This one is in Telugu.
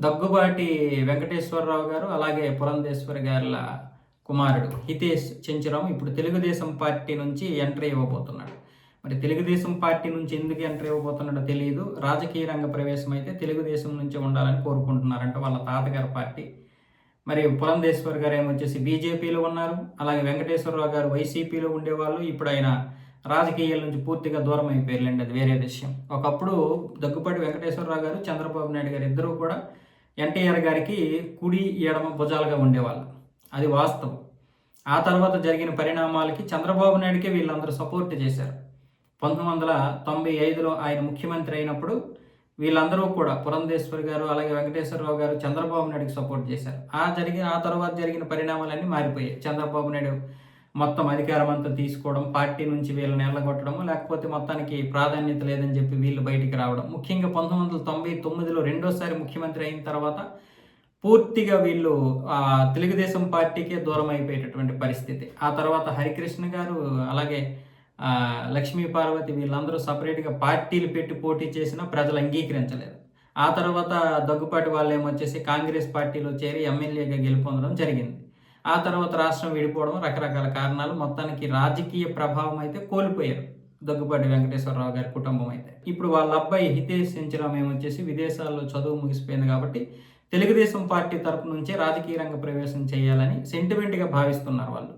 దగ్గుబాటి వెంకటేశ్వరరావు గారు, అలాగే పురంధేశ్వరి గారుల కుమారుడు హితేష్ చెంచురాం ఇప్పుడు తెలుగుదేశం పార్టీ నుంచి ఎంట్రీ ఇవ్వబోతున్నాడు. మరి తెలుగుదేశం పార్టీ నుంచి ఎందుకు ఎంట్రీ ఇవ్వబోతున్నాడో తెలియదు. రాజకీయ రంగ ప్రవేశం అయితే తెలుగుదేశం నుంచి ఉండాలని కోరుకుంటున్నారంట వాళ్ళ తాతగారి పార్టీ. మరి పురంధేశ్వర్ గారు ఏమొచ్చేసి బీజేపీలో ఉన్నారు, అలాగే వెంకటేశ్వరరావు గారు వైసీపీలో ఉండేవాళ్ళు. ఇప్పుడు ఆయన రాజకీయాల నుంచి పూర్తిగా దూరం అయిపోయారులేండి, అది వేరే విషయం. ఒకప్పుడు దగ్గుపాటి వెంకటేశ్వరరావు గారు, చంద్రబాబు నాయుడు గారు ఇద్దరూ కూడా ఎన్టీఆర్ గారికి కుడి ఎడమ భుజాలుగా ఉండేవాళ్ళు, అది వాస్తవం. ఆ తర్వాత జరిగిన పరిణామాలకి చంద్రబాబు నాయుడుకే వీళ్ళందరూ సపోర్ట్ చేశారు. 1995లో ఆయన ముఖ్యమంత్రి అయినప్పుడు వీళ్ళందరూ కూడా పురంధేశ్వరి గారు, అలాగే వెంకటేశ్వరరావు గారు చంద్రబాబు నాయుడుకి సపోర్ట్ చేశారు. ఆ తర్వాత జరిగిన పరిణామాలన్నీ మారిపోయాయి. చంద్రబాబు నాయుడు మొత్తం అధికారం అంతా తీసుకోవడం, పార్టీ నుంచి వీళ్ళని ఎల్లగొట్టడం, లేకపోతే మొత్తానికి ప్రాధాన్యత లేదని చెప్పి వీళ్ళు బయటికి రావడం. ముఖ్యంగా 1999లో రెండోసారి ముఖ్యమంత్రి అయిన తర్వాత పూర్తిగా వీళ్ళు తెలుగుదేశం పార్టీకే దూరం అయిపోయేటటువంటి పరిస్థితి. ఆ తర్వాత హరికృష్ణ గారు, అలాగే లక్ష్మీ పార్వతి వీళ్ళందరూ సపరేట్గా పార్టీలు పెట్టి పోటీ చేసినా ప్రజలు అంగీకరించలేదు. ఆ తర్వాత దగ్గుపాటి వాళ్ళు ఏమొచ్చేసి కాంగ్రెస్ పార్టీలో చేరి ఎమ్మెల్యేగా గెలుపొందడం జరిగింది. ఆ తర్వాత రాష్ట్రం విడిపోవడం, రకరకాల కారణాలు, మొత్తానికి రాజకీయ ప్రభావం అయితే కోల్పోయారు దగ్గుపాటి వెంకటేశ్వరరావు గారి కుటుంబం అయితే. ఇప్పుడు వాళ్ళ అబ్బాయి హితేష్ చెంచురాం ఏమొచ్చేసి విదేశాల్లో చదువు ముగిసిపోయింది కాబట్టి తెలుగుదేశం పార్టీ తరపు నుంచే రాజకీయ రంగ ప్రవేశం చేయాలని సెంటిమెంట్గా భావిస్తున్నారు వాళ్ళు.